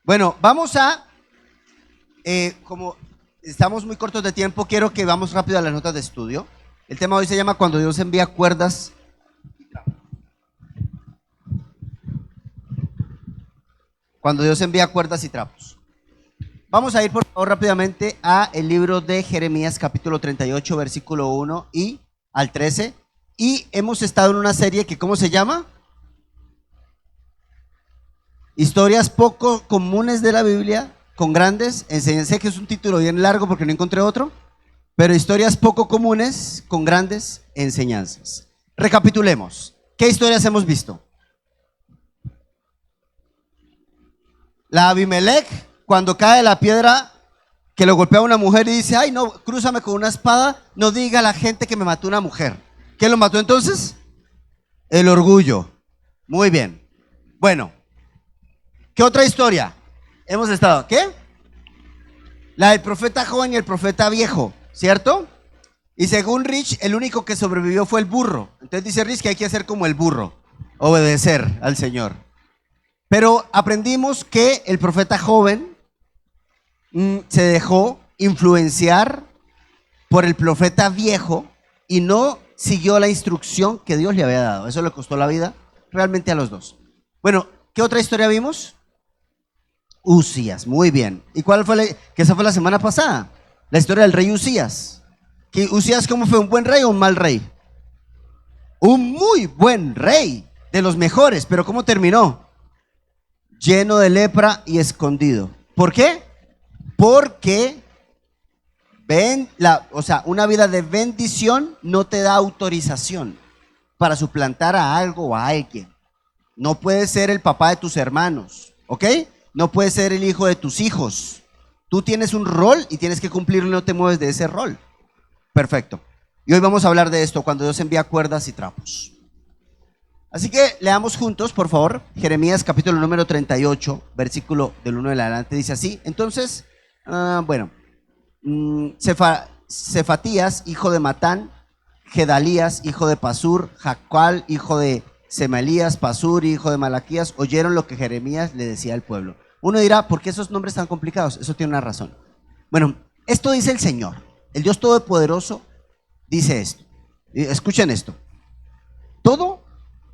Bueno, vamos a, como estamos muy cortos de tiempo, quiero que vamos rápido a las notas de estudio. El tema de hoy se llama Cuando Dios envía cuerdas. Cuando Dios envía cuerdas y trapos. Vamos a ir por favor rápidamente a el libro de Jeremías capítulo 38 versículo 1 y al 13. Y hemos estado en una serie que ¿cómo se llama? Historias poco comunes de la Biblia con grandes enseñanzas. Sé que es un título bien largo porque no encontré otro, pero historias poco comunes con grandes enseñanzas. Recapitulemos. ¿Qué historias hemos visto? La Abimelech, cuando cae la piedra que lo golpea a una mujer y dice, ay no, crúzame con una espada, no diga a la gente que me mató una mujer. ¿Quién lo mató entonces? El orgullo. Muy bien. Bueno, ¿qué otra historia hemos estado? ¿Qué? La del profeta joven y el profeta viejo, ¿cierto? Y según Rich, el único que sobrevivió fue el burro. Entonces dice Rich que hay que hacer como el burro, obedecer al Señor. Pero aprendimos que el profeta joven se dejó influenciar por el profeta viejo y no siguió la instrucción que Dios le había dado. Eso le costó la vida realmente a los dos. Bueno, ¿qué otra historia vimos? Usías, muy bien. ¿Y cuál fue? Que esa fue la semana pasada. La historia del rey Usías. ¿Que Usías cómo fue? ¿Un buen rey o un mal rey? Un muy buen rey, de los mejores, pero ¿cómo terminó? Lleno de lepra y escondido. ¿Por qué? Porque una vida de bendición no te da autorización para suplantar a algo o a alguien. No puedes ser el papá de tus hermanos, ¿ok? No puedes ser el hijo de tus hijos. Tú tienes un rol y tienes que cumplirlo y no te mueves de ese rol. Perfecto. Y hoy vamos a hablar de esto, cuando Dios envía cuerdas y trapos. Así que leamos juntos, por favor, Jeremías capítulo número 38, versículo del 1 en adelante, dice así. Entonces, Cefatías, hijo de Matán, Gedalías, hijo de Pasur, Jacual, hijo de Semelías, Pasur, hijo de Malaquías, oyeron lo que Jeremías le decía al pueblo. Uno dirá, ¿por qué esos nombres tan complicados? Eso tiene una razón. Bueno, esto dice el Señor, el Dios Todopoderoso, dice esto. Escuchen esto. Todo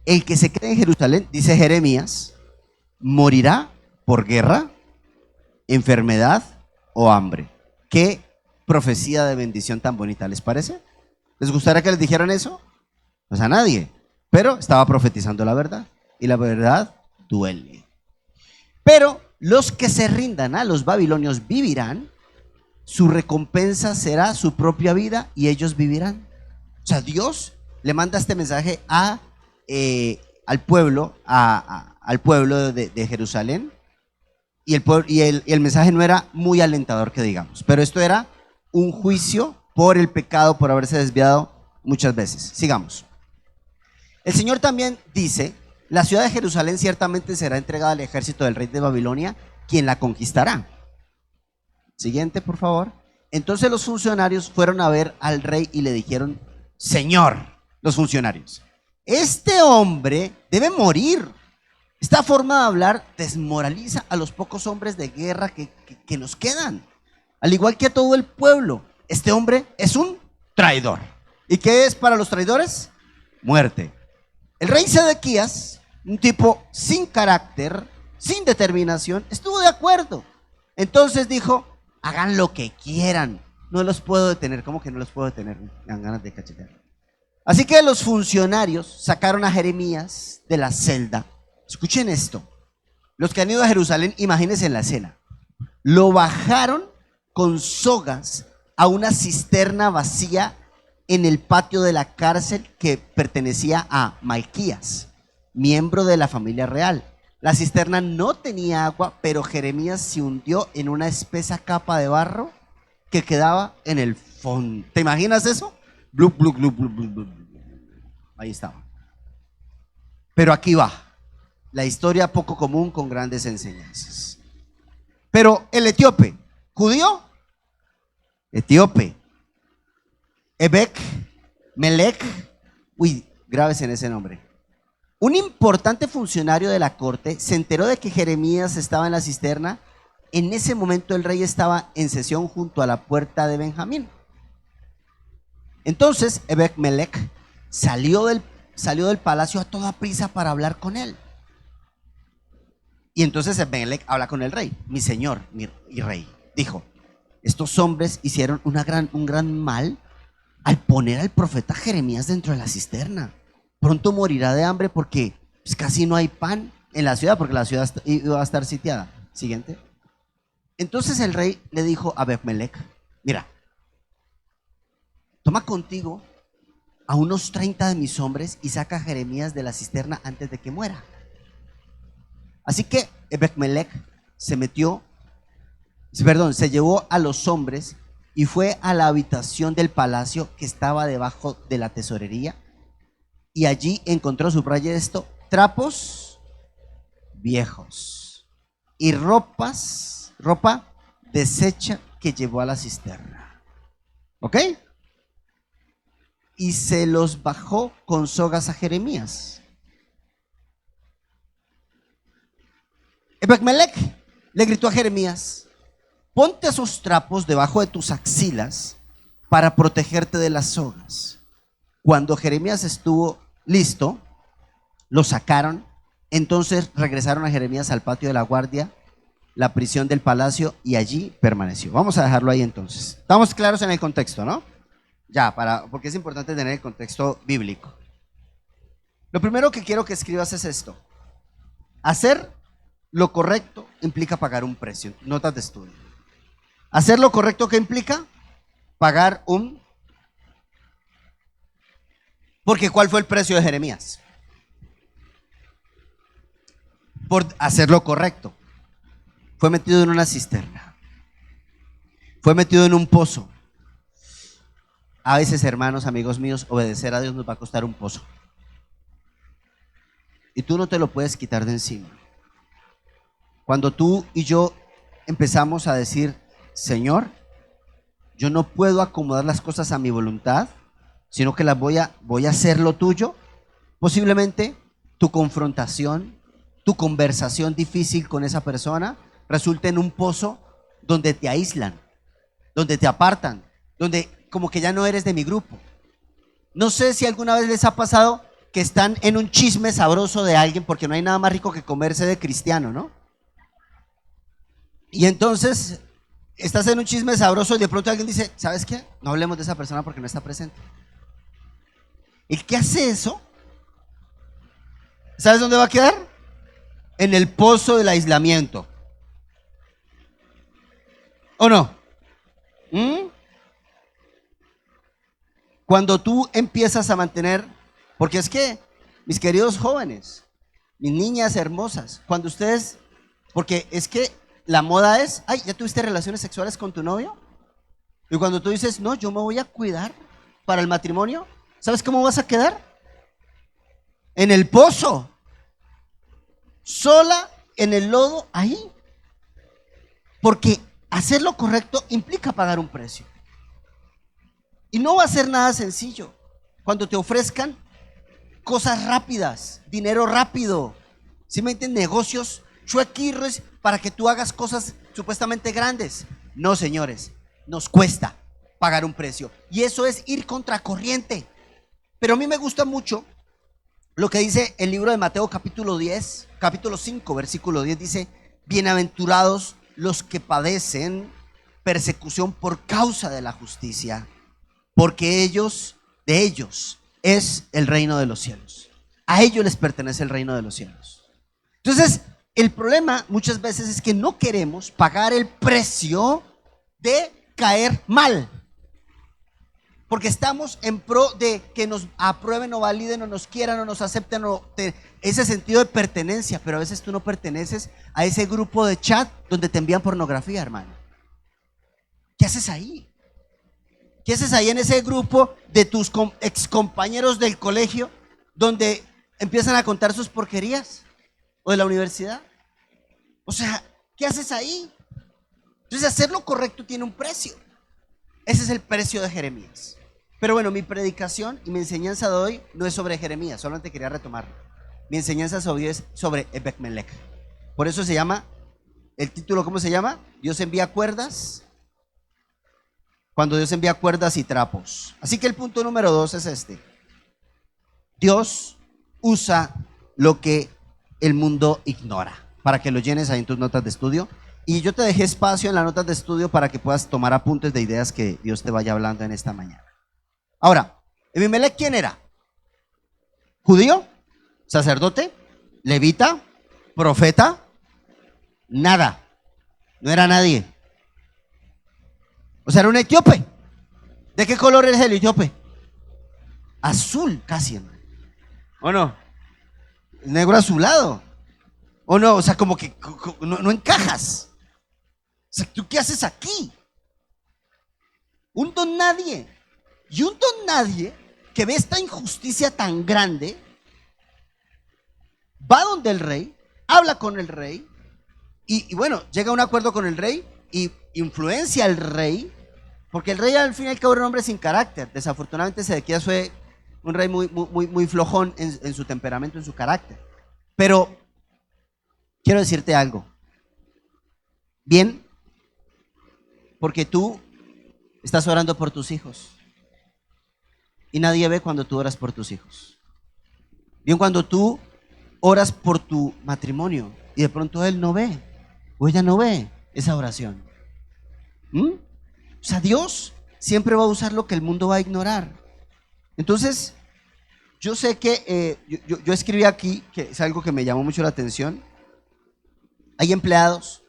el que se quede en Jerusalén, dice Jeremías, morirá por guerra, enfermedad o hambre. Qué profecía de bendición tan bonita, ¿les parece? ¿Les gustaría que les dijeran eso? Pues a nadie, pero estaba profetizando la verdad y la verdad duele. Pero los que se rindan a los babilonios vivirán, su recompensa será su propia vida y ellos vivirán. O sea, Dios le manda este mensaje al pueblo de Jerusalén y el mensaje no era muy alentador que digamos, pero esto era un juicio por el pecado, por haberse desviado muchas veces. Sigamos. El Señor también dice, la ciudad de Jerusalén ciertamente será entregada al ejército del rey de Babilonia, quien la conquistará. Siguiente, por favor. Entonces los funcionarios fueron a ver al rey y le dijeron, Señor, los funcionarios, este hombre debe morir. Esta forma de hablar desmoraliza a los pocos hombres de guerra que nos quedan, al igual que a todo el pueblo. Este hombre es un traidor. ¿Y qué es para los traidores? Muerte. El rey Sedequías, un tipo sin carácter, sin determinación, estuvo de acuerdo. Entonces dijo, hagan lo que quieran, no los puedo detener. ¿Cómo que no los puedo detener? Me dan ganas de cachetear. Así que los funcionarios sacaron a Jeremías de la celda. Escuchen esto. Los que han ido a Jerusalén, imagínense en la escena. Lo bajaron con sogas a una cisterna vacía en el patio de la cárcel que pertenecía a Malquías, miembro de la familia real. La cisterna no tenía agua, pero Jeremías se hundió en una espesa capa de barro que quedaba en el fondo. ¿Te imaginas eso? Blup, blup, blup, blup, blup, blup. Ahí estaba. Pero aquí va la historia poco común con grandes enseñanzas. Pero el etíope, judío, etíope, Ebek, Melech, grábese en ese nombre, Un importante funcionario de la corte se enteró de que Jeremías estaba en la cisterna. En ese momento el rey estaba en sesión junto a la puerta de Benjamín. Entonces Ebed-Melech salió del palacio a toda prisa para hablar con él. Y entonces Ebed-Melech habla con el rey. Mi señor y rey, dijo, estos hombres hicieron un gran mal al poner al profeta Jeremías dentro de la cisterna. Pronto morirá de hambre porque pues, casi no hay pan en la ciudad, porque la ciudad iba a estar sitiada. Siguiente. Entonces el rey le dijo a Ebed-Melech, mira, toma contigo a unos 30 de mis hombres y saca a Jeremías de la cisterna antes de que muera. Así que Ebed-Melech se llevó a los hombres y fue a la habitación del palacio que estaba debajo de la tesorería, y allí encontró, subraye esto, trapos viejos y ropa deshecha que llevó a la cisterna. ¿Ok? Y se los bajó con sogas a Jeremías. Ebed-Melech le gritó a Jeremías, ponte esos trapos debajo de tus axilas para protegerte de las sogas. Cuando Jeremías estuvo listo, lo sacaron. Entonces regresaron a Jeremías al patio de la guardia, la prisión del palacio, y allí permaneció. Vamos a dejarlo ahí entonces. Estamos claros en el contexto, ¿no? Ya, porque es importante tener el contexto bíblico. Lo primero que quiero que escribas es esto. Hacer lo correcto implica pagar un precio. Notas de estudio. Hacer lo correcto, ¿qué implica? Pagar un... Porque ¿cuál fue el precio de Jeremías? Por hacer lo correcto. Fue metido en una cisterna. Fue metido en un pozo. A veces, hermanos, amigos míos, obedecer a Dios nos va a costar un pozo. Y tú no te lo puedes quitar de encima. Cuando tú y yo empezamos a decir, Señor, yo no puedo acomodar las cosas a mi voluntad, sino que las voy a hacer lo tuyo, posiblemente tu confrontación, tu conversación difícil con esa persona resulte en un pozo donde te aíslan, donde te apartan, donde como que ya no eres de mi grupo. No sé si alguna vez les ha pasado que están en un chisme sabroso de alguien, porque no hay nada más rico que comerse de cristiano, ¿no? Y entonces estás en un chisme sabroso y de pronto alguien dice, ¿sabes qué? No hablemos de esa persona porque no está presente. El que hace eso, ¿sabes dónde va a quedar? En el pozo del aislamiento. ¿O no? Cuando tú empiezas a mantener, porque es que, mis queridos jóvenes, mis niñas hermosas, cuando ustedes, porque es que la moda es, ay, ¿ya tuviste relaciones sexuales con tu novio? Y cuando tú dices, no, yo me voy a cuidar para el matrimonio, ¿sabes cómo vas a quedar? En el pozo, sola en el lodo, ahí. Porque hacer lo correcto implica pagar un precio. Y no va a ser nada sencillo. Cuando te ofrezcan cosas rápidas, dinero rápido, ¿sí me entienden? Negocios chuequirres para que tú hagas cosas supuestamente grandes. No, señores, nos cuesta pagar un precio. Y eso es ir contracorriente. Pero a mí me gusta mucho lo que dice el libro de Mateo capítulo 5, versículo 10, dice, bienaventurados los que padecen persecución por causa de la justicia, porque de ellos es el reino de los cielos. A ellos les pertenece el reino de los cielos. Entonces, el problema muchas veces es que no queremos pagar el precio de caer mal, porque estamos en pro de que nos aprueben o validen o nos quieran o nos acepten, o ese sentido de pertenencia. Pero a veces tú no perteneces a ese grupo de chat donde te envían pornografía, hermano. ¿Qué haces ahí? ¿Qué haces ahí en ese grupo de tus ex compañeros del colegio donde empiezan a contar sus porquerías? ¿O de la universidad? O sea, ¿qué haces ahí? Entonces, hacer lo correcto tiene un precio. Ese es el precio de Jeremías. Pero bueno, mi predicación y mi enseñanza de hoy no es sobre Jeremías, solamente quería retomarlo. Mi enseñanza sobre Ebed-Melech. Por eso se llama, el título, ¿cómo se llama? Dios envía cuerdas. Cuando Dios envía cuerdas y trapos. Así que el punto número 2 es este. Dios usa lo que el mundo ignora. Para que lo llenes ahí en tus notas de estudio. Y yo te dejé espacio en las notas de estudio para que puedas tomar apuntes de ideas que Dios te vaya hablando en esta mañana. Ahora, Ebed-Melech, ¿quién era? ¿Judío? ¿Sacerdote? ¿Levita? ¿Profeta? Nada. No era nadie. O sea, era un etíope. ¿De qué color es el etíope? Azul, casi. ¿O no? Negro azulado. ¿O no? O sea, como que no encajas. O sea, ¿tú qué haces aquí? Un don nadie. Y un don nadie que ve esta injusticia tan grande, va donde el rey, habla con el rey, y bueno, llega a un acuerdo con el rey y influencia al rey, porque el rey al fin y al cabo era un hombre sin carácter. Desafortunadamente Sedequías fue un rey muy flojón en su temperamento, en su carácter. Pero quiero decirte algo. Bien, porque tú estás orando por tus hijos y nadie ve cuando tú oras por tus hijos. Bien, cuando tú oras por tu matrimonio y de pronto él no ve o ella no ve esa oración. O sea, Dios siempre va a usar lo que el mundo va a ignorar. Entonces, yo sé que yo escribí aquí, que es algo que me llamó mucho la atención. Hay empleados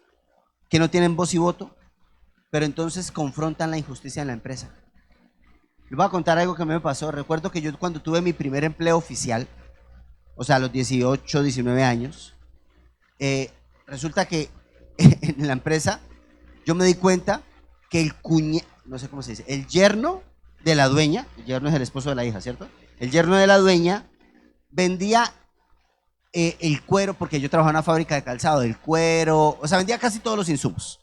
que no tienen voz y voto, pero entonces confrontan la injusticia en la empresa. Les voy a contar algo que a mí me pasó. Recuerdo que yo, cuando tuve mi primer empleo oficial, o sea, a los 18, 19 años, resulta que en la empresa yo me di cuenta que no sé cómo se dice, el yerno de la dueña, el yerno es el esposo de la hija, ¿cierto? El yerno de la dueña vendía el cuero, porque yo trabajaba en una fábrica de calzado, el cuero, o sea, vendía casi todos los insumos.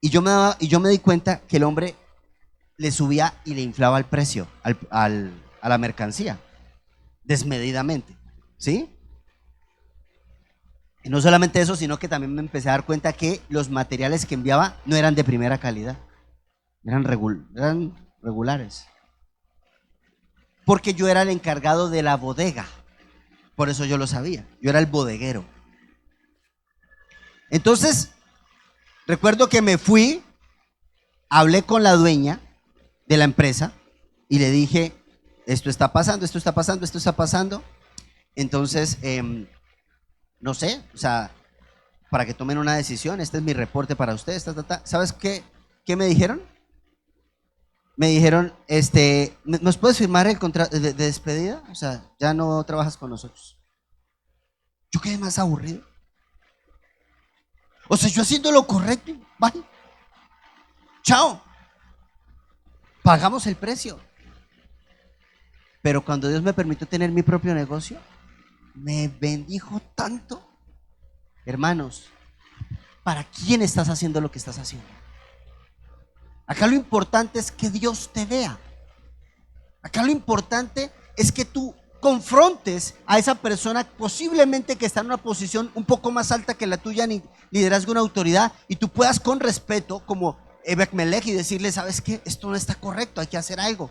Y yo me di cuenta que el hombre le subía y le inflaba el precio a la mercancía, desmedidamente, ¿sí? Y no solamente eso, sino que también me empecé a dar cuenta que los materiales que enviaba no eran de primera calidad, eran regulares. Porque yo era el encargado de la bodega, por eso yo lo sabía, yo era el bodeguero. Entonces, recuerdo que me fui, hablé con la dueña de la empresa y le dije, esto está pasando, esto está pasando, esto está pasando. Entonces, no sé, o sea, para que tomen una decisión, este es mi reporte para ustedes. ¿Sabes qué me dijeron? Me dijeron, ¿nos puedes firmar el contrato de despedida? O sea, ya no trabajas con nosotros. Yo quedé más aburrido. O sea, yo haciendo lo correcto, bye. Chao. Pagamos el precio. Pero cuando Dios me permitió tener mi propio negocio, me bendijo tanto. Hermanos, ¿para quién estás haciendo lo que estás haciendo? Acá lo importante es que Dios te vea. Acá lo importante es que tú confrontes a esa persona posiblemente que está en una posición un poco más alta que la tuya, ni liderazgo, una autoridad, y tú puedas con respeto, como Ebed-Melech, y decirle, ¿sabes qué? Esto no está correcto, hay que hacer algo.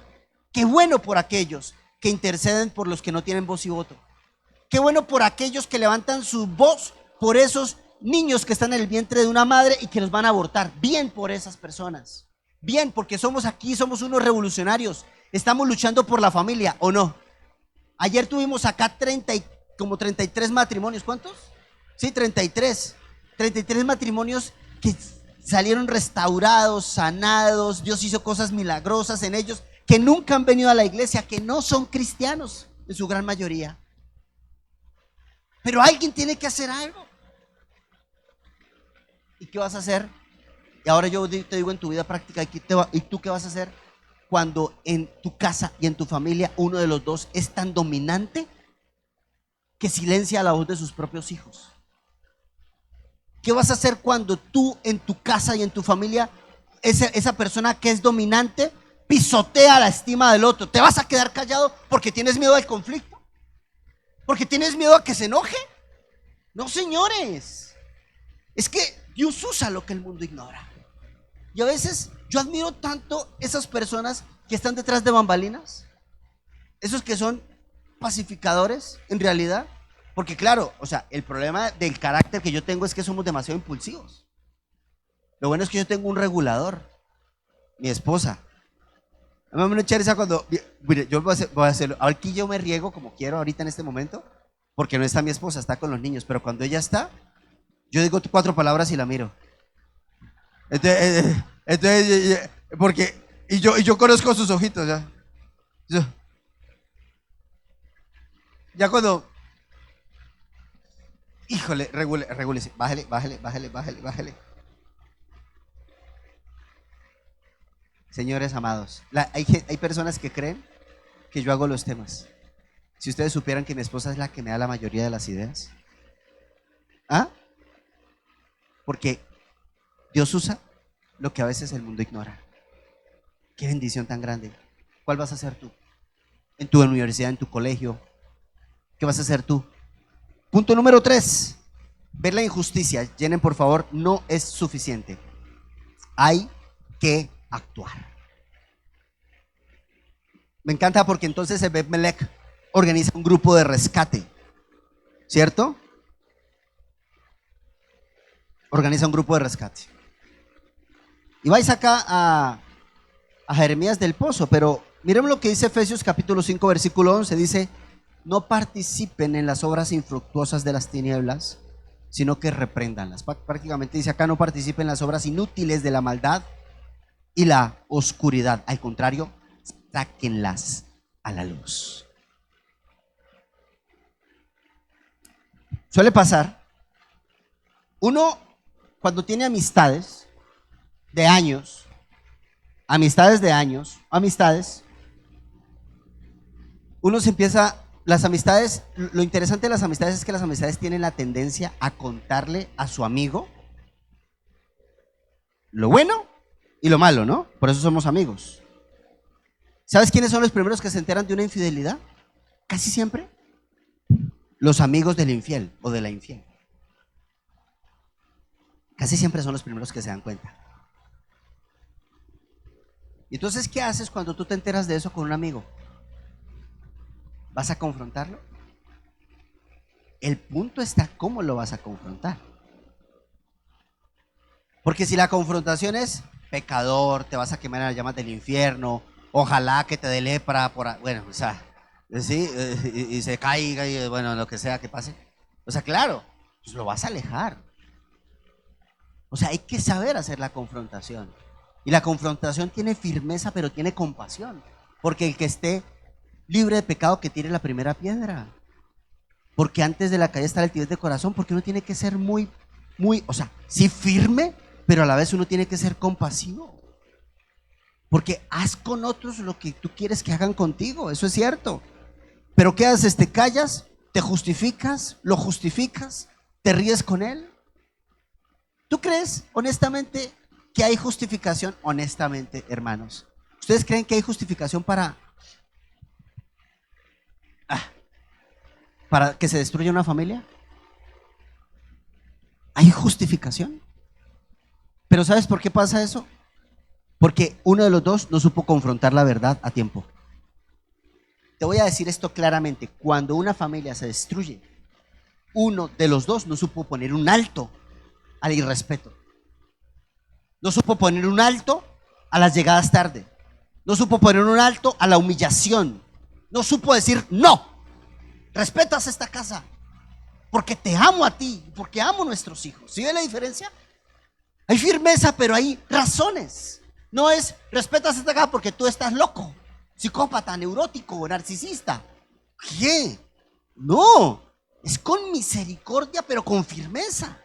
Qué bueno por aquellos que interceden por los que no tienen voz y voto. Qué bueno por aquellos que levantan su voz por esos niños que están en el vientre de una madre y que los van a abortar. Bien por esas personas. Bien, porque somos unos revolucionarios. Estamos luchando por la familia, ¿o no? Ayer tuvimos acá como 33 matrimonios. ¿Cuántos? Sí, 33 matrimonios que salieron restaurados, sanados. Dios hizo cosas milagrosas en ellos, que nunca han venido a la iglesia, que no son cristianos en su gran mayoría. Pero alguien tiene que hacer algo. ¿Y qué vas a hacer? Y ahora yo te digo en tu vida práctica, ¿y tú qué vas a hacer cuando en tu casa y en tu familia uno de los dos es tan dominante que silencia la voz de sus propios hijos? ¿Qué vas a hacer cuando tú en tu casa y en tu familia, esa persona que es dominante pisotea la estima del otro? ¿Te vas a quedar callado porque tienes miedo al conflicto? ¿Porque tienes miedo a que se enoje? No, señores. Es que Dios usa lo que el mundo ignora. Y a veces yo admiro tanto esas personas que están detrás de bambalinas, esos que son pacificadores en realidad, porque claro, o sea, el problema del carácter que yo tengo es que somos demasiado impulsivos. Lo bueno es que yo tengo un regulador, mi esposa. A mí me echa esa cuando, mire, yo voy a hacerlo, aquí yo me riego como quiero ahorita en este momento, porque no está mi esposa, está con los niños, pero cuando ella está, yo digo 4 palabras y la miro. Porque, y yo conozco sus ojitos, ya. Ya cuando, híjole, regúlese, bájele. Señores amados, hay personas que creen que yo hago los temas. Si ustedes supieran que mi esposa es la que me da la mayoría de las ideas. ¿Ah? Porque Dios usa lo que a veces el mundo ignora. Qué bendición tan grande. ¿Cuál vas a hacer tú? En tu universidad, en tu colegio. ¿Qué vas a hacer tú? Punto número 3. Ver la injusticia. Llenen, por favor, no es suficiente. Hay que actuar. Me encanta porque entonces Ebed-Melech organiza un grupo de rescate, ¿cierto? Organiza un grupo de rescate. Y vais acá a Jeremías del Pozo, pero miremos lo que dice Efesios capítulo 5 versículo 11, dice: no participen en las obras infructuosas de las tinieblas, sino que repréndanlas. Prácticamente dice acá: no participen en las obras inútiles de la maldad y la oscuridad, al contrario, sáquenlas a la luz. Suele pasar, uno cuando tiene amistades de años, uno se empieza, las amistades, lo interesante de las amistades es que las amistades tienen la tendencia a contarle a su amigo lo bueno y lo malo, ¿no? Por eso somos amigos. ¿Sabes quiénes son los primeros que se enteran de una infidelidad? Casi siempre los amigos del infiel o de la infiel. Casi siempre son los primeros que se dan cuenta. Y entonces, ¿qué haces cuando tú te enteras de eso con un amigo? ¿Vas a confrontarlo? El punto está cómo lo vas a confrontar. Porque si la confrontación es pecador, te vas a quemar en las llamas del infierno, ojalá que te dé lepra, bueno, o sea, sí, y se caiga y bueno, lo que sea que pase. O sea, claro, pues lo vas a alejar. O sea, hay que saber hacer la confrontación. Y la confrontación tiene firmeza, pero tiene compasión. Porque el que esté libre de pecado, que tire la primera piedra. Porque antes de la caída está el tibieza de corazón, porque uno tiene que ser muy, o sea, sí firme, pero a la vez uno tiene que ser compasivo. Porque haz con otros lo que tú quieres que hagan contigo, eso es cierto. Pero ¿qué haces? ¿Te callas? ¿Te justificas? ¿Lo justificas? ¿Te ríes con él? ¿Tú crees, honestamente, que hay justificación? Honestamente, hermanos, ¿ustedes creen que hay justificación para que se destruya una familia? ¿Hay justificación? ¿Pero sabes por qué pasa eso? Porque uno de los dos no supo confrontar la verdad a tiempo. Te voy a decir esto claramente: cuando una familia se destruye, uno de los dos no supo poner un alto al irrespeto, no supo poner un alto a las llegadas tarde, no supo poner un alto a la humillación, no supo decir: no, respetas esta casa porque te amo a ti, porque amo a nuestros hijos. ¿Sí ve la diferencia? Hay firmeza, pero hay razones. No es respetas esta casa porque tú estás loco, psicópata, neurótico, narcisista. ¿Qué? No, es con misericordia, pero con firmeza.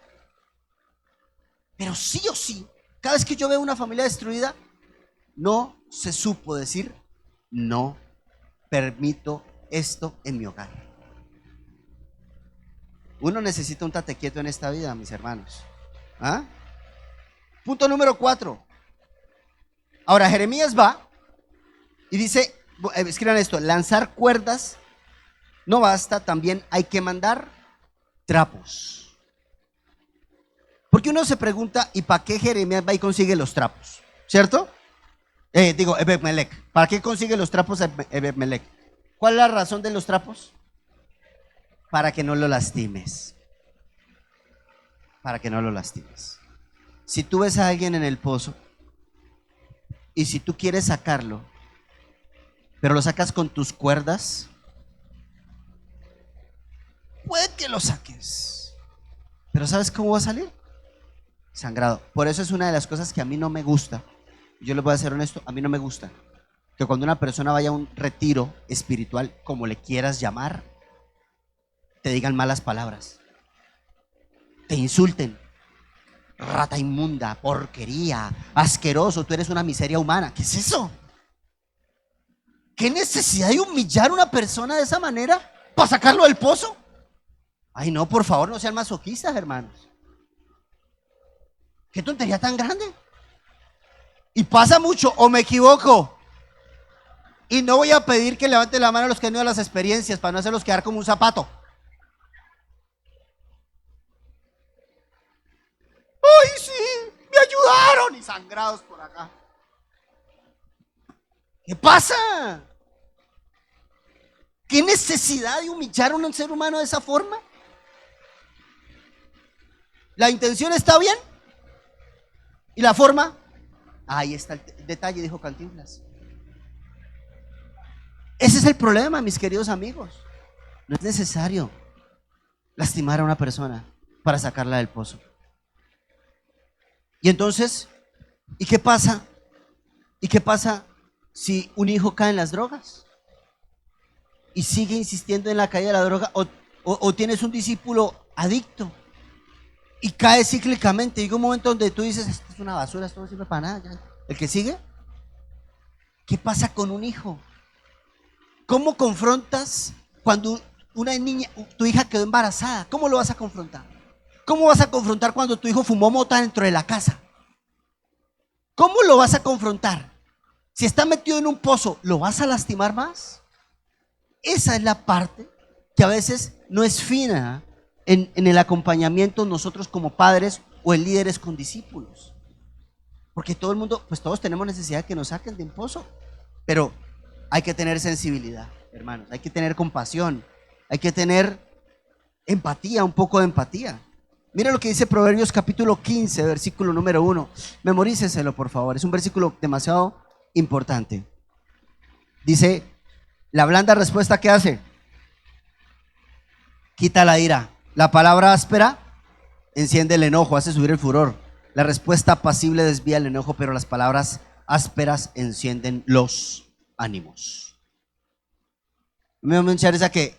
Pero sí o sí, cada vez que yo veo una familia destruida, no se supo decir: no permito esto en mi hogar. Uno necesita un tate quieto en esta vida, mis hermanos. ¿Ah? Punto número 4. Ahora Jeremías va y dice, escriban esto: lanzar cuerdas no basta, también hay que mandar trapos. Porque uno se pregunta, ¿y para qué Jeremías va y consigue los trapos? ¿Cierto? Ebed-Melech. ¿Para qué consigue los trapos Ebed-Melech? ¿Cuál es la razón de los trapos? Para que no lo lastimes. Para que no lo lastimes. Si tú ves a alguien en el pozo y si tú quieres sacarlo, pero lo sacas con tus cuerdas, puede que lo saques, pero ¿sabes cómo va a salir? Sangrado. Por eso es una de las cosas que a mí no me gusta. Yo les voy a ser honesto, a mí no me gusta que cuando una persona vaya a un retiro espiritual, como le quieras llamar, te digan malas palabras, te insulten, rata inmunda, porquería, asqueroso, tú eres una miseria humana. ¿Qué es eso? ¿Qué necesidad de humillar a una persona de esa manera para sacarlo del pozo? Ay, no, por favor, no sean masoquistas, hermanos. ¿Qué tontería tan grande? Y pasa mucho, o me equivoco. Y no voy a pedir que levanten la mano a los que han ido a las experiencias para no hacerlos quedar como un zapato. ¡Ay, sí! ¡Me ayudaron! Y sangrados por acá. ¿Qué pasa? ¿Qué necesidad de humillar a un ser humano de esa forma? ¿La intención está bien? ¿Y la forma? Ahí está el detalle, dijo Cantinflas. Ese es el problema, mis queridos amigos. No es necesario lastimar a una persona para sacarla del pozo. Y entonces, ¿y qué pasa? ¿Y qué pasa si un hijo cae en las drogas? Y sigue insistiendo en la caída de la droga, o tienes un discípulo adicto y cae cíclicamente. Llega un momento donde tú dices, esto es una basura, esto no sirve para nada. Ya. ¿El que sigue? ¿Qué pasa con un hijo? ¿Cómo confrontas cuando una niña, tu hija quedó embarazada? ¿Cómo lo vas a confrontar? ¿Cómo vas a confrontar cuando tu hijo fumó mota dentro de la casa? ¿Cómo lo vas a confrontar? Si está metido en un pozo, ¿lo vas a lastimar más? Esa es la parte que a veces no es fina en el acompañamiento nosotros como padres o en líderes con discípulos. Porque todo el mundo, pues todos tenemos necesidad de que nos saquen de un pozo, pero hay que tener sensibilidad, hermanos, hay que tener compasión, hay que tener empatía, un poco de empatía. Mira lo que dice Proverbios capítulo 15, versículo número 1. Memoríceselo, por favor, es un versículo demasiado importante. Dice, la blanda respuesta, ¿qué hace? Quita la ira. La palabra áspera enciende el enojo, hace subir el furor. La respuesta apacible desvía el enojo, pero las palabras ásperas encienden los ánimos. Me interesa que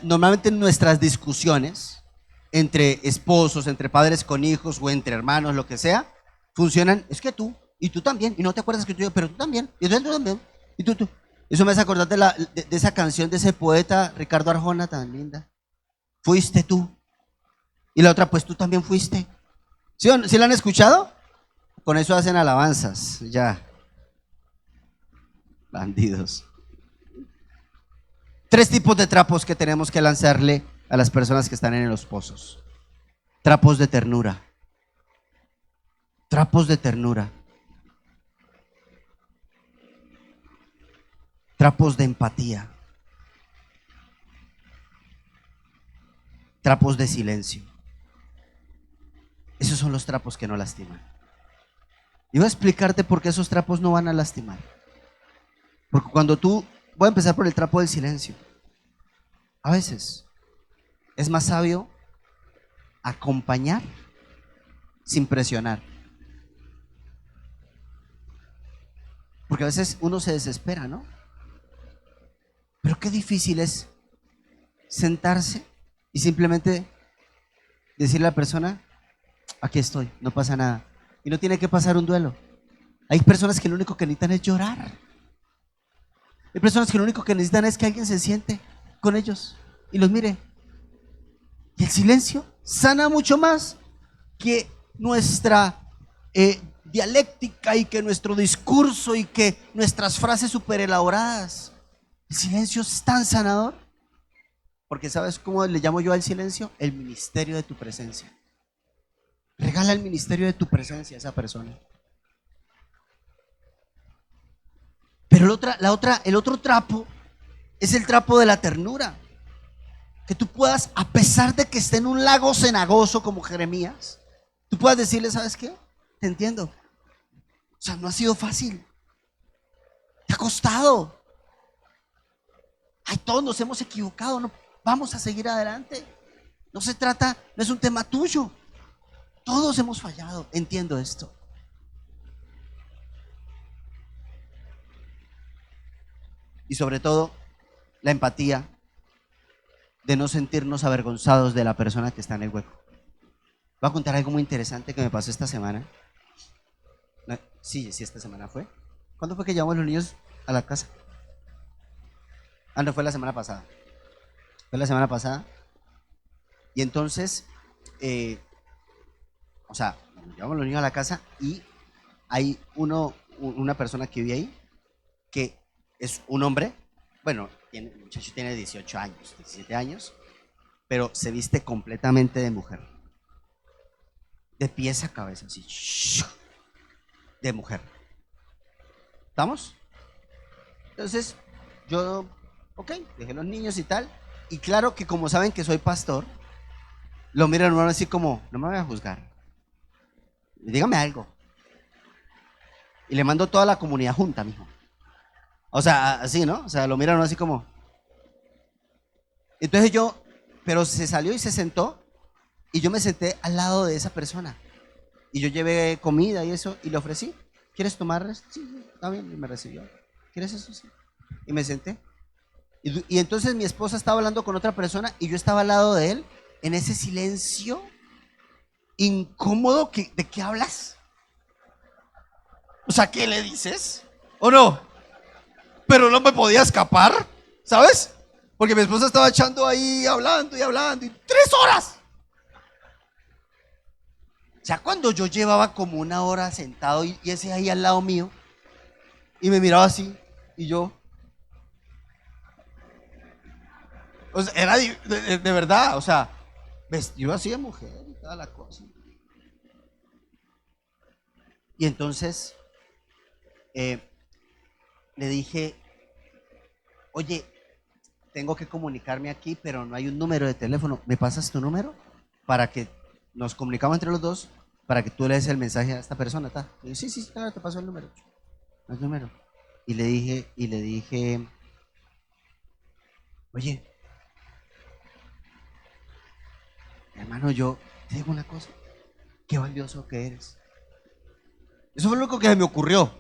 normalmente en nuestras discusiones entre esposos, entre padres con hijos o entre hermanos, lo que sea, funcionan, es que tú, y tú también, y no te acuerdas que tú, pero tú también, y tú también, y tú. Eso me hace acordar de esa canción de ese poeta Ricardo Arjona tan linda. Fuiste tú. Y la otra, pues tú también fuiste. ¿Sí la han escuchado? Con eso hacen alabanzas, ya. Bandidos. 3 tipos de trapos que tenemos que lanzarle a las personas que están en los pozos. Trapos de ternura. Trapos de ternura. Trapos de empatía. Trapos de silencio. Esos son los trapos que no lastiman. Y voy a explicarte por qué esos trapos no van a lastimar. Porque voy a empezar por el trapo del silencio. A veces es más sabio acompañar sin presionar. Porque a veces uno se desespera, ¿no? Pero qué difícil es sentarse y simplemente decirle a la persona, aquí estoy, no pasa nada. Y no tiene que pasar un duelo. Hay personas que lo único que necesitan es llorar. Hay personas que lo único que necesitan es que alguien se siente con ellos y los mire. Y el silencio sana mucho más que nuestra dialéctica y que nuestro discurso y que nuestras frases súper elaboradas. El silencio es tan sanador. Porque ¿sabes cómo le llamo yo al silencio? El ministerio de tu presencia. Regala el ministerio de tu presencia a esa persona. Pero el otro trapo es el trapo de la ternura. Que tú puedas, a pesar de que esté en un lago cenagoso como Jeremías, tú puedas decirle, ¿sabes qué? Te entiendo. O sea, no ha sido fácil. Te ha costado. Ay, todos nos hemos equivocado. No, vamos a seguir adelante. No se trata, no es un tema tuyo. Todos hemos fallado. Entiendo esto. Y sobre todo, la empatía de no sentirnos avergonzados de la persona que está en el hueco. Voy a contar algo muy interesante que me pasó esta semana. Sí, esta semana fue. ¿Cuándo fue que llevamos los niños a la casa? Ah, no, fue la semana pasada. Fue la semana pasada. Y entonces, llevamos los niños a la casa y hay una persona que vive ahí, que es un hombre, bueno, el muchacho tiene 18 años, 17 años, pero se viste completamente de mujer. De pies a cabeza, así, de mujer. ¿Estamos? Entonces, yo, ok, dejé los niños y tal, y claro que como saben que soy pastor, lo miran uno así como, no me voy a juzgar, dígame algo. Y le mando toda la comunidad junta, mijo. O sea, así, ¿no? O sea, lo miran uno así como. Entonces pero se salió y se sentó, y yo me senté al lado de esa persona. Y yo llevé comida y eso, y le ofrecí. ¿Quieres tomar? Sí, está bien, y me recibió. ¿Quieres eso? Sí. Y me senté. Y entonces mi esposa estaba hablando con otra persona, y yo estaba al lado de él, en ese silencio incómodo. ¿De qué hablas? O sea, ¿qué le dices? ¿O no? Pero no me podía escapar, ¿sabes? Porque mi esposa estaba echando ahí, hablando y hablando, y 3 horas. Ya cuando yo llevaba como 1 hora sentado y ese ahí al lado mío, y me miraba así, y yo. O sea, era de verdad, o sea, vestido así de mujer y toda la cosa. Y entonces le dije, oye, tengo que comunicarme aquí, pero no hay un número de teléfono. ¿Me pasas tu número? Para que nos comunicamos entre los dos, para que tú le des el mensaje a esta persona. ¿Tá? Y yo, sí, claro, te paso el número. El número. Y le dije, oye, hermano, yo te digo una cosa, qué valioso que eres. Eso fue lo único que se me ocurrió.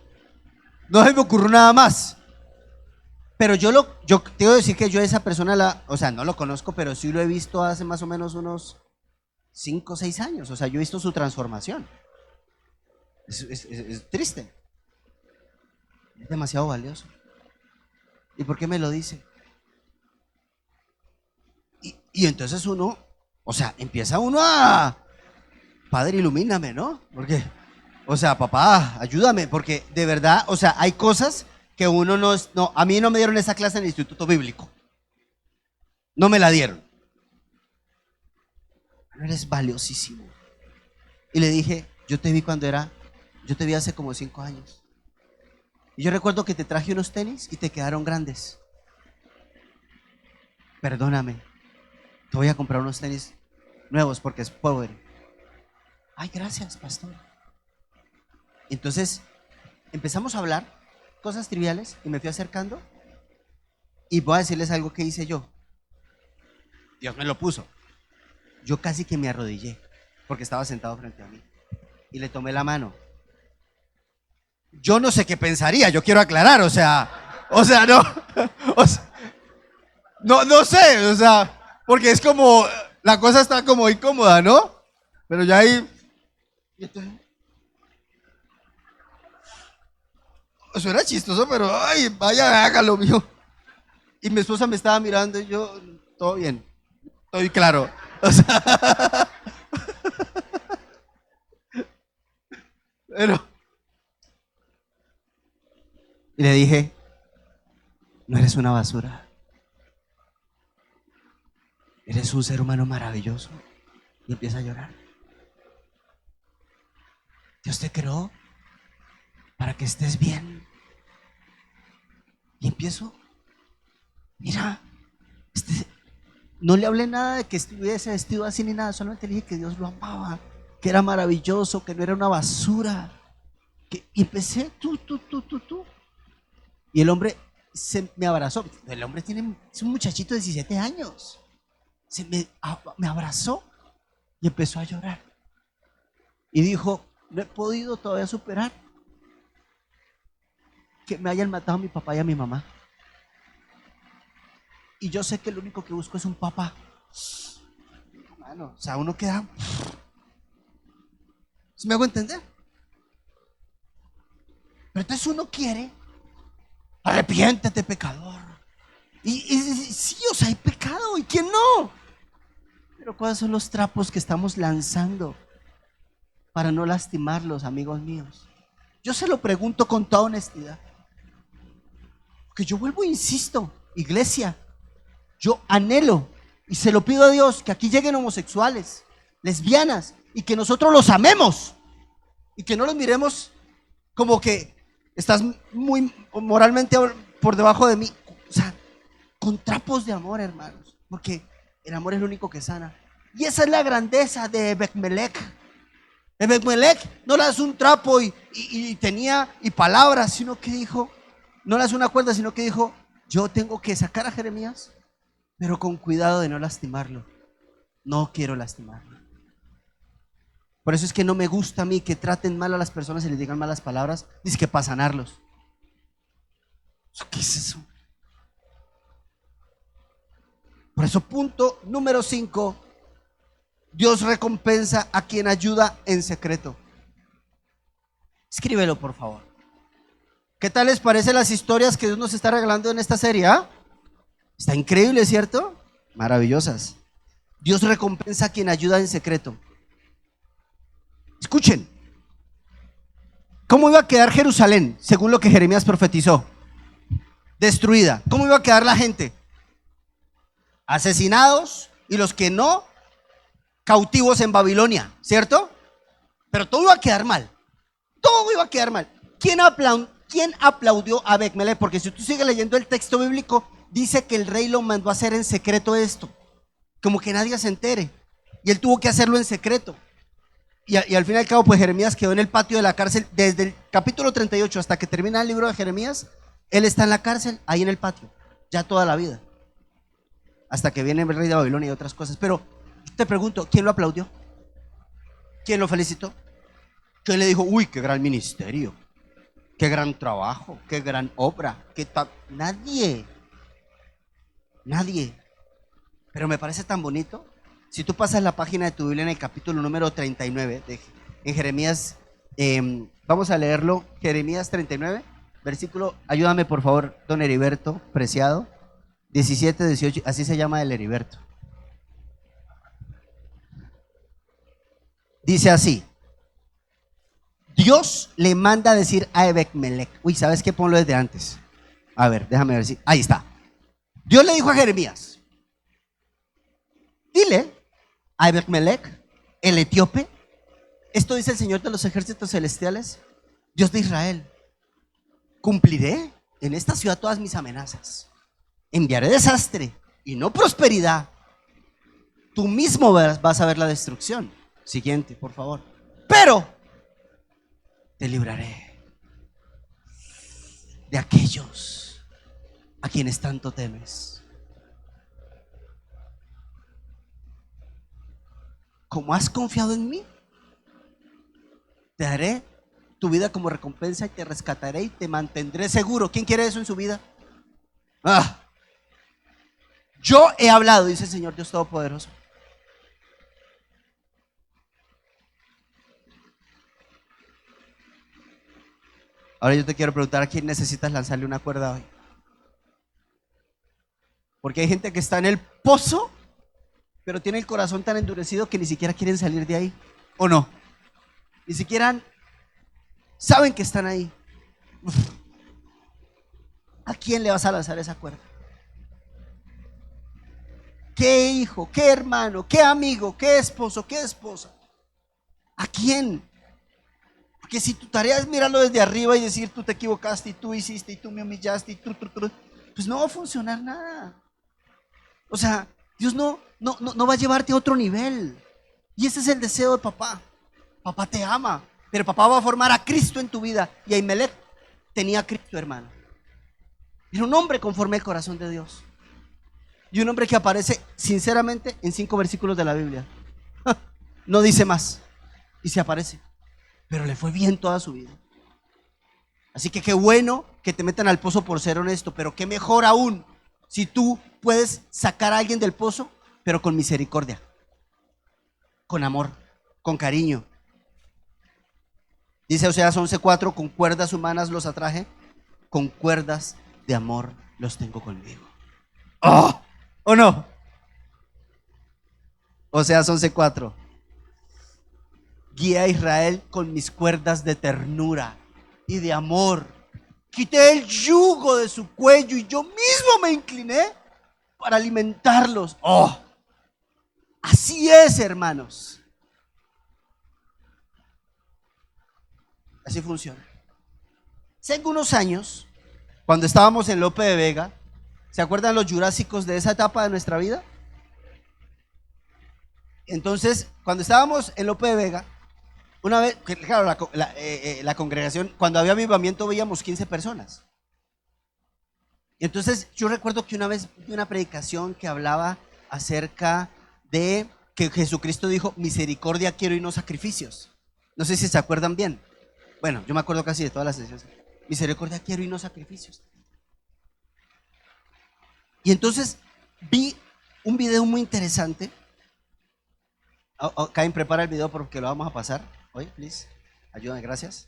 No se me ocurrió nada más. Pero yo te voy a decir que yo a esa persona, o sea, no lo conozco, pero sí lo he visto hace más o menos unos 5 o 6 años. O sea, yo he visto su transformación. Es triste. Es demasiado valioso. ¿Y por qué me lo dice? Y entonces uno, o sea, empieza uno a, Padre, ilumíname, ¿no? Porque, o sea, papá, ayúdame, porque de verdad, o sea, hay cosas que uno no, a mí no me dieron esa clase en el instituto bíblico. No me la dieron. No, eres valiosísimo. Y le dije, yo te vi hace como 5 años. Y yo recuerdo que te traje unos tenis y te quedaron grandes. Perdóname, te voy a comprar unos tenis nuevos porque es pobre. Ay, gracias, pastor. Entonces empezamos a hablar cosas triviales y me fui acercando, y voy a decirles algo que hice yo. Dios me lo puso. Yo casi que me arrodillé porque estaba sentado frente a mí y le tomé la mano. Yo no sé qué pensaría, yo quiero aclarar, o sea, no, o sea, no sé, o sea, porque es como, la cosa está como incómoda, ¿no? Pero ya ahí, eso era chistoso, pero ay, vaya, hágalo, mío. Y mi esposa me estaba mirando y yo, todo bien, estoy claro. O sea, pero, y le dije, No eres una basura. Eres un ser humano maravilloso. Y empieza a llorar. Dios te creó para que estés bien. Y empiezo, mira, no le hablé nada de que estuviese vestido así ni nada, solamente le dije que Dios lo amaba, que era maravilloso, que no era una basura. Y empecé, tú. Y el hombre me abrazó. El hombre es un muchachito de 17 años. Me abrazó y empezó a llorar. Y dijo, no he podido todavía superar que me hayan matado a mi papá y a mi mamá. Y yo sé que lo único que busco es un papá. Hermano, o sea, uno queda... ¿Sí me hago entender? Pero entonces uno quiere, arrepiéntete, pecador. Y sí, o sea, hay pecado, ¿y quién no? Pero ¿cuáles son los trapos que estamos lanzando para no lastimarlos, amigos míos? Yo se lo pregunto con toda honestidad. Porque yo vuelvo e insisto, iglesia, yo anhelo y se lo pido a Dios que aquí lleguen homosexuales, lesbianas, y que nosotros los amemos y que no los miremos como que estás muy moralmente por debajo de mí. O sea, con trapos de amor, hermanos, porque el amor es lo único que sana. Y esa es la grandeza de Ebed-Melech. Ebed-Melech no le hace un trapo y tenía palabras, sino que dijo, no le hace una cuerda, sino que dijo, yo tengo que sacar a Jeremías, pero con cuidado de no lastimarlo. No quiero lastimarlo. Por eso es que no me gusta a mí que traten mal a las personas y les digan malas palabras, dice que para sanarlos. ¿Qué es eso? Por eso, punto número 5, Dios recompensa a quien ayuda en secreto. Escríbelo, por favor. ¿Qué tal les parece las historias que Dios nos está regalando en esta serie? Está increíble, ¿cierto? Maravillosas. Dios recompensa a quien ayuda en secreto. Escuchen, ¿cómo iba a quedar Jerusalén según lo que Jeremías profetizó? Destruida. ¿Cómo iba a quedar la gente? Asesinados, y los que no, cautivos en Babilonia, ¿cierto? Pero todo iba a quedar mal. Todo iba a quedar mal. ¿Quién aplaudió a Ebed-Melech? Porque si tú sigues leyendo el texto bíblico, dice que el rey lo mandó a hacer en secreto esto, como que nadie se entere, y él tuvo que hacerlo en secreto. Y al fin y al cabo, pues Jeremías quedó en el patio de la cárcel desde el capítulo 38 hasta que termina el libro de Jeremías. Él está en la cárcel, ahí en el patio, ya toda la vida, hasta que viene el rey de Babilonia y otras cosas. Pero te pregunto, ¿quién lo aplaudió? ¿Quién lo felicitó? ¿Quién le dijo, uy, qué gran ministerio, qué gran trabajo, qué gran obra, qué tal? Nadie. Pero me parece tan bonito. Si tú pasas la página de tu Biblia en el capítulo número 39 en Jeremías, vamos a leerlo. Jeremías 39, versículo, ayúdame por favor, don Heriberto Preciado, 17, 18, así se llama el Heriberto. Dice así: Dios le manda a decir a Ebed-Melech. Uy, ¿sabes qué? Ponlo desde antes. A ver, déjame ver si, ahí está. Dios le dijo a Jeremías, dile a Ebed-Melech, el etíope, esto dice el Señor de los ejércitos celestiales, Dios de Israel: cumpliré en esta ciudad todas mis amenazas, enviaré desastre y no prosperidad. Tú mismo vas a ver la destrucción. Siguiente, por favor. Pero te libraré de aquellos a quienes tanto temes. Como has confiado en mí, te daré tu vida como recompensa y te rescataré y te mantendré seguro. ¿Quién quiere eso en su vida? Yo he hablado, dice el Señor Dios Todopoderoso. Ahora yo te quiero preguntar, ¿a quién necesitas lanzarle una cuerda hoy? Porque hay gente que está en el pozo, pero tiene el corazón tan endurecido que ni siquiera quieren salir de ahí, ¿o no? Ni siquiera saben que están ahí. ¿A quién le vas a lanzar esa cuerda? ¿Qué hijo, qué hermano, qué amigo, qué esposo, qué esposa? ¿A quién? Porque si tu tarea es mirarlo desde arriba y decir tú te equivocaste y tú hiciste y tú me humillaste y tú, pues no va a funcionar nada. O sea, Dios no va a llevarte a otro nivel. Y ese es el deseo de papá. Papá te ama, pero papá va a formar a Cristo en tu vida. Y Ahimelech tenía a Cristo, hermano. Era un hombre conforme al corazón de Dios. Y un hombre que aparece sinceramente en 5 versículos de la Biblia. No dice más. Y se aparece. Pero le fue bien toda su vida. Así que qué bueno que te metan al pozo por ser honesto, pero qué mejor aún si tú puedes sacar a alguien del pozo, pero con misericordia, con amor, con cariño. Dice Oseas 11:4, con cuerdas humanas los atraje, con cuerdas de amor los tengo conmigo. ¡Oh! ¿O no? Oseas 11:4. Guía a Israel con mis cuerdas de ternura y de amor. Quité el yugo de su cuello y yo mismo me incliné para alimentarlos. ¡Oh! Así es, hermanos. Así funciona. Hace algunos años, cuando estábamos en Lope de Vega, ¿se acuerdan los jurásicos de esa etapa de nuestra vida? Entonces, cuando estábamos en Lope de Vega, una vez, claro, la congregación, cuando había avivamiento veíamos 15 personas. Y entonces yo recuerdo que una vez vi una predicación que hablaba acerca de que Jesucristo dijo, misericordia quiero y no sacrificios. No sé si se acuerdan bien. Bueno, yo me acuerdo casi de todas las sesiones. Misericordia quiero y no sacrificios. Y entonces vi un video muy interesante. Caín, prepara el video porque lo vamos a pasar. Oye, please, ayúdame, gracias.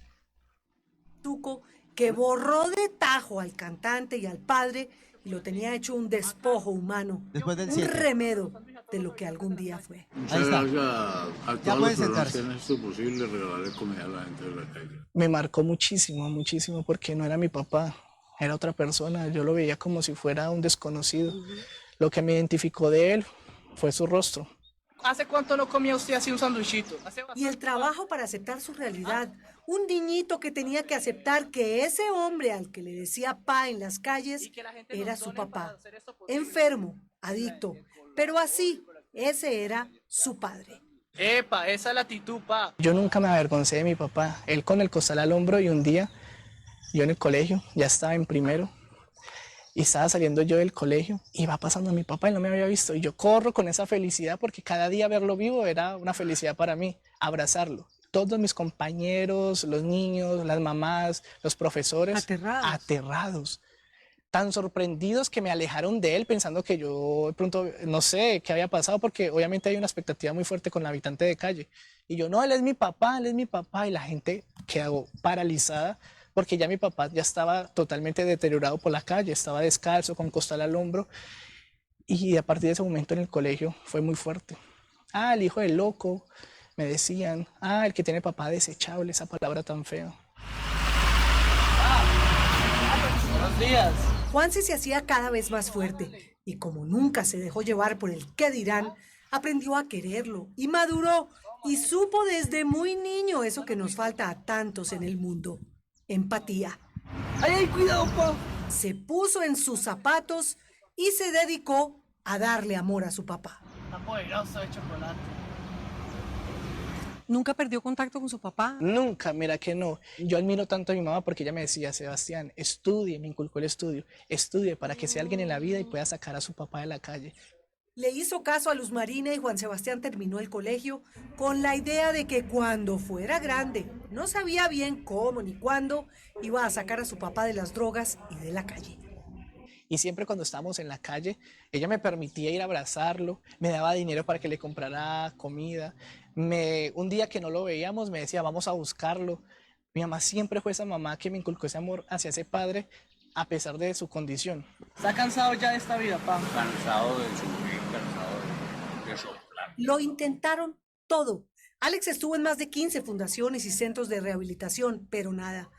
Tuco que borró de tajo al cantante y al padre y lo tenía hecho un despojo humano, Después del un 7. remedo de lo que algún día fue. Muchas gracias a Ya todas pueden las personas sentarse. que han hecho posible regalarle comida a la gente de la calle. Me marcó muchísimo, muchísimo, porque no era mi papá, era otra persona. Yo lo veía como si fuera un desconocido. Lo que me identificó de él fue su rostro. ¿Hace cuánto no comía usted así un sanduichito? Y el trabajo para aceptar su realidad, un niñito que tenía que aceptar que ese hombre al que le decía pa en las calles era su papá, enfermo, adicto, pero así, ese era su padre. Epa, esa es la actitud, pa. Yo nunca me avergoncé de mi papá. Él con el costal al hombro y un día, yo en el colegio, ya estaba en primero, y estaba saliendo yo del colegio y va pasando mi papá y no me había visto. Y yo corro con esa felicidad porque cada día verlo vivo era una felicidad para mí, abrazarlo. Todos mis compañeros, los niños, las mamás, los profesores, aterrados, tan sorprendidos que me alejaron de él pensando que yo de pronto no sé qué había pasado porque obviamente hay una expectativa muy fuerte con la habitante de calle. Y yo, no, él es mi papá, y la gente quedó paralizada porque ya mi papá ya estaba totalmente deteriorado por la calle, estaba descalzo, con costal al hombro, y a partir de ese momento en el colegio fue muy fuerte. Ah, el hijo del loco, me decían, ah, el que tiene papá desechable, esa palabra tan fea. Buenos días. Juanse se hacía cada vez más fuerte y como nunca se dejó llevar por el qué dirán, aprendió a quererlo y maduró y supo desde muy niño eso que nos falta a tantos en el mundo, empatía. ¡Ay, ay, cuidado, pa! Se puso en sus zapatos y se dedicó a darle amor a su papá. Está poderoso de chocolate. ¿Nunca perdió contacto con su papá? Nunca, mira que no. Yo admiro tanto a mi mamá porque ella me decía, Sebastián, estudie, me inculcó el estudio, estudie para que sea alguien en la vida y pueda sacar a su papá de la calle. Le hizo caso a Luz Marina y Juan Sebastián terminó el colegio con la idea de que cuando fuera grande, no sabía bien cómo ni cuándo, iba a sacar a su papá de las drogas y de la calle. Y siempre cuando estábamos en la calle, ella me permitía ir a abrazarlo, me daba dinero para que le comprara comida. Un día que no lo veíamos me decía, vamos a buscarlo. Mi mamá siempre fue esa mamá que me inculcó ese amor hacia ese padre a pesar de su condición. ¿Está cansado ya de esta vida, pa? Cansado de sufrir, cansado de soplar. Lo intentaron todo. Alex estuvo en más de 15 fundaciones y centros de rehabilitación, pero nada.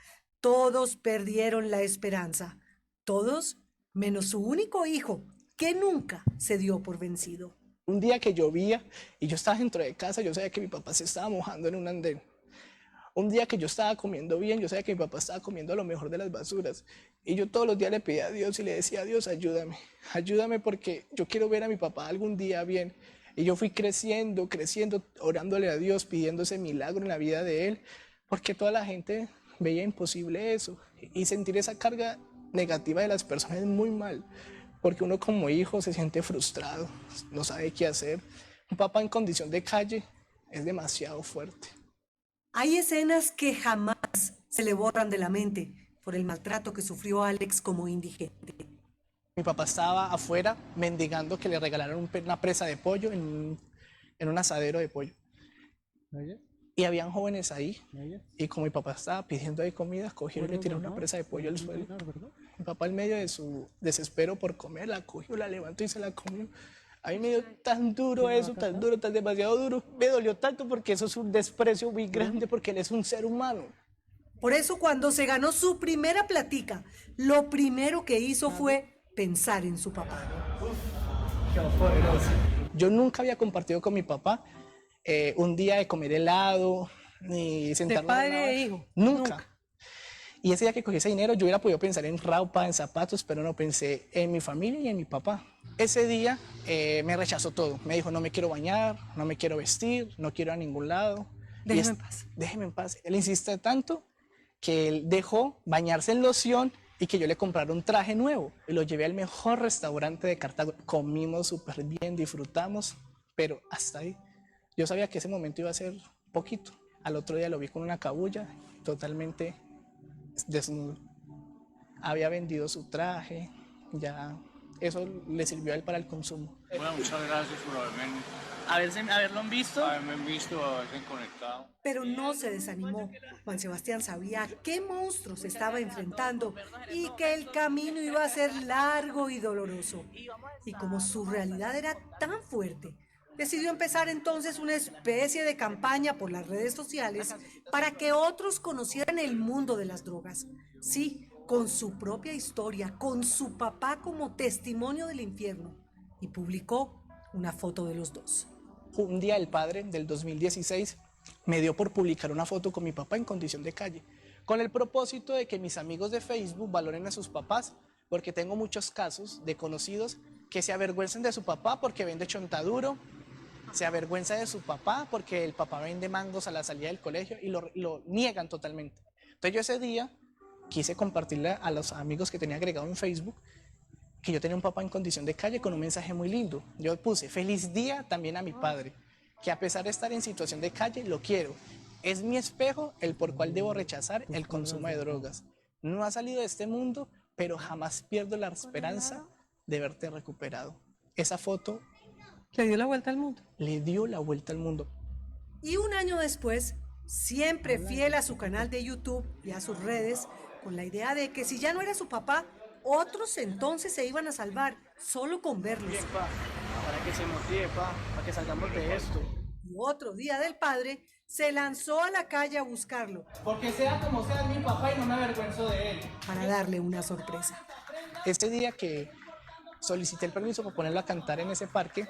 Todos perdieron la esperanza. Todos menos su único hijo, que nunca se dio por vencido. Un día que llovía y yo estaba dentro de casa, yo sabía que mi papá se estaba mojando en un andén. Un día que yo estaba comiendo bien, yo sabía que mi papá estaba comiendo lo mejor de las basuras. Y yo todos los días le pedía a Dios y le decía, Dios, ayúdame, ayúdame porque yo quiero ver a mi papá algún día bien. Y yo fui creciendo, orándole a Dios, pidiendo ese milagro en la vida de él, porque toda la gente veía imposible eso. Y sentir esa carga negativa de las personas es muy mal, porque uno como hijo se siente frustrado, no sabe qué hacer. Un papá en condición de calle es demasiado fuerte. Hay escenas que jamás se le borran de la mente por el maltrato que sufrió Alex como indigente. Mi papá estaba afuera mendigando que le regalaran una presa de pollo en un asadero de pollo. Y habían jóvenes ahí, y como mi papá estaba pidiendo ahí comida, cogieron y le tiraron una presa de pollo al suelo. Mi papá, en medio de su desespero por comer, la cogió, la levantó y se la comió. A mí me dio tan duro eso, tan duro, tan demasiado duro. Me dolió tanto porque eso es un desprecio muy grande, porque él es un ser humano. Por eso cuando se ganó su primera platica, lo primero que hizo fue pensar en su papá. Yo nunca había compartido con mi papá un día de comer helado, ni sentarnos. ¿De padre e hijo? Nunca. Y ese día que cogí ese dinero, yo hubiera podido pensar en ropa, en zapatos, pero no pensé en mi familia y en mi papá. Ese día me rechazó todo. Me dijo, no me quiero bañar, no me quiero vestir, no quiero ir a ningún lado. Déjeme en paz. Déjeme en paz. Él insiste tanto que él dejó bañarse en loción y que yo le comprara un traje nuevo. Y lo llevé al mejor restaurante de Cartago. Comimos súper bien, disfrutamos, pero hasta ahí. Yo sabía que ese momento iba a ser poquito. Al otro día lo vi con una cabulla, totalmente desnudo. Había vendido su traje, ya eso le sirvió a él para el consumo. Bueno, muchas gracias por Haberlo visto. haberme visto, haberme conectado. Pero no se desanimó. Juan Sebastián sabía qué monstruo se estaba enfrentando y que el camino iba a ser largo y doloroso. Y como su realidad era tan fuerte, decidió empezar entonces una especie de campaña por las redes sociales para que otros conocieran el mundo de las drogas. Sí, con su propia historia, con su papá como testimonio del infierno. Y publicó una foto de los dos. Un día del padre del 2016 me dio por publicar una foto con mi papá en condición de calle, con el propósito de que mis amigos de Facebook valoren a sus papás, porque tengo muchos casos de conocidos que se avergüenzan de su papá porque vende chontaduro, se avergüenza de su papá porque el papá vende mangos a la salida del colegio y lo niegan totalmente. Entonces yo ese día quise compartirle a los amigos que tenía agregado en Facebook que yo tenía un papá en condición de calle con un mensaje muy lindo. Yo puse, feliz día también a mi padre, que a pesar de estar en situación de calle, lo quiero. Es mi espejo el por cual debo rechazar el consumo de drogas. No ha salido de este mundo, pero jamás pierdo la esperanza de verte recuperado. Esa foto Le dio la vuelta al mundo. le dio la vuelta al mundo. Y un año después, siempre fiel a su canal de YouTube y a sus redes, con la idea de que si ya no era su papá, otros entonces se iban a salvar solo con verlos. Bien, pa. Para que se motive, pa. Para que salgamos de esto. Y otro día del padre, se lanzó a la calle a buscarlo Porque sea como sea, es mi papá y no me avergüenzo de él. para darle una sorpresa. Este día que solicité el permiso para ponerlo a cantar en ese parque,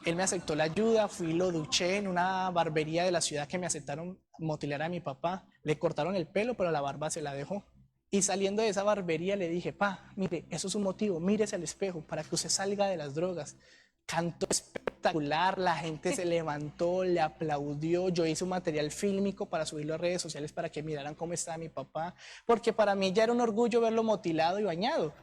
él me aceptó la ayuda, fui, lo duché en una barbería de la ciudad que me aceptaron motilar a mi papá, le cortaron el pelo, pero la barba se la dejó. Y saliendo de esa barbería le dije, pa, mire, eso es un motivo, mírese al espejo para que usted salga de las drogas. Cantó espectacular, la gente se levantó, le aplaudió, yo hice un material fílmico para subirlo a redes sociales para que miraran cómo estaba mi papá, porque para mí ya era un orgullo verlo motilado y bañado.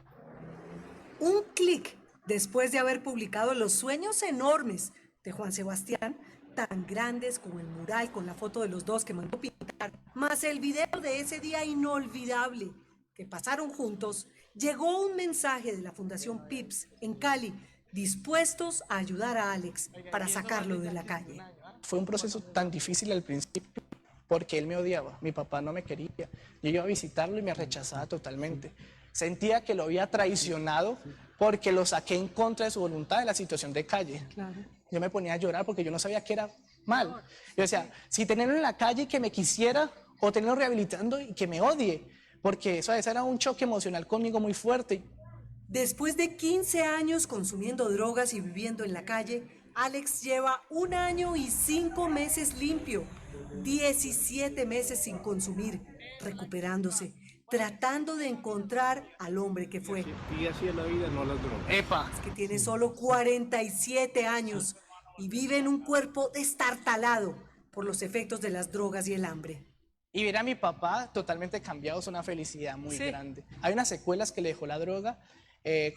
Un clic después de haber publicado los sueños enormes de Juan Sebastián, tan grandes como el mural con la foto de los dos que mandó pintar, más el video de ese día inolvidable que pasaron juntos, llegó un mensaje de la Fundación PIPS en Cali, dispuestos a ayudar a Alex para sacarlo de la calle. Fue un proceso tan difícil al principio porque él me odiaba, mi papá no me quería. Yo iba a visitarlo y me rechazaba totalmente. Sentía que lo había traicionado porque lo saqué en contra de su voluntad de la situación de calle. Claro. Yo me ponía a llorar porque yo no sabía que era mal. Yo decía, si tenerlo en la calle y que me quisiera o tenerlo rehabilitando y que me odie. porque eso era un choque emocional conmigo muy fuerte. Después de 15 años consumiendo drogas y viviendo en la calle, Alex lleva 1 año y 5 meses limpio, 17 meses sin consumir, recuperándose, tratando de encontrar al hombre que fue. Y así es la vida, no las drogas. ¡Epa! Que tiene solo 47 años y vive en un cuerpo destartalado por los efectos de las drogas y el hambre. Y ver a mi papá totalmente cambiado es una felicidad muy grande. Hay unas secuelas que le dejó la droga,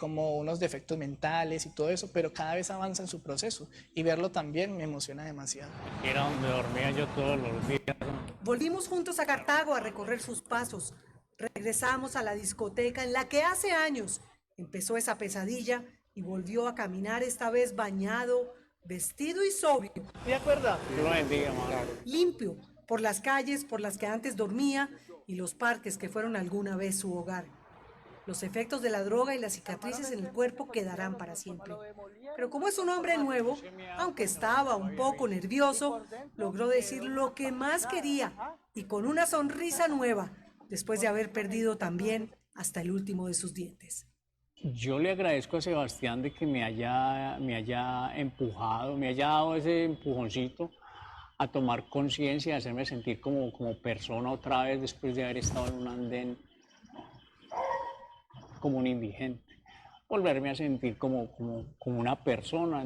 como unos defectos mentales y todo eso, pero cada vez avanza en su proceso y verlo también me emociona demasiado. Era donde dormía yo todos los días. Volvimos juntos a Cartago a recorrer sus pasos. Regresamos a la discoteca en la que hace años empezó esa pesadilla y volvió a caminar, esta vez bañado, vestido y sobrio, ¿Te acuerdas? Dios lo bendiga, mano. limpio, por las calles por las que antes dormía y los parques que fueron alguna vez su hogar. Los efectos de la droga y las cicatrices en el cuerpo quedarán para siempre. Pero como es un hombre nuevo, aunque estaba un poco nervioso, logró decir lo que más quería y con una sonrisa nueva, después de haber perdido también hasta el último de sus dientes. Yo le agradezco a Sebastián de que me haya empujado, me haya dado ese empujoncito a tomar conciencia, a hacerme sentir como persona otra vez después de haber estado en un andén como un indigente. Volverme a sentir como una persona.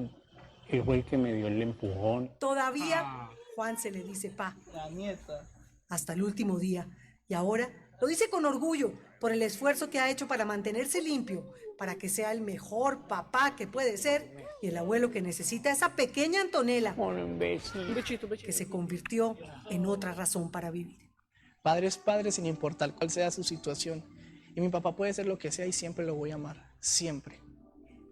Él fue el que me dio el empujón. Todavía Juan se le dice pa, La nieta. hasta el último día. Y ahora lo dice con orgullo por el esfuerzo que ha hecho para mantenerse limpio, para que sea el mejor papá que puede ser y el abuelo que necesita esa pequeña Antonella Un imbécil. Un bechito, un bechito. que se convirtió en otra razón para vivir. Padre es padre sin importar cuál sea su situación. Y mi papá puede ser lo que sea y siempre lo voy a amar, siempre.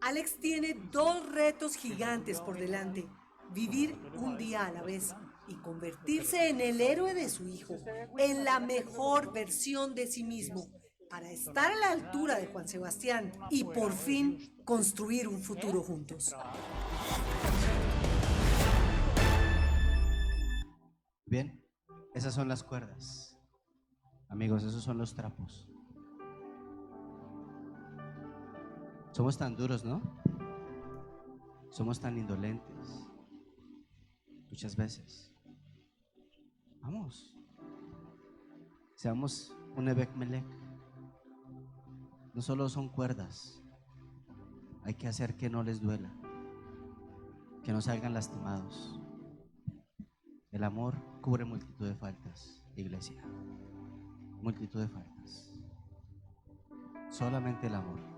Alex tiene 2 retos gigantes por delante: vivir un día a la vez y convertirse en el héroe de su hijo, en la mejor versión de sí mismo, para estar a la altura de Juan Sebastián y por fin construir un futuro juntos. Bien, esas son las cuerdas. Amigos, esos son los trapos. Somos tan duros, ¿no? Somos tan indolentes. Muchas veces. Vamos. Seamos un Ebek Melech. No solo son cuerdas. Hay que hacer que no les duela. Que no salgan lastimados. El amor cubre multitud de faltas, iglesia. Multitud de faltas. Solamente el amor.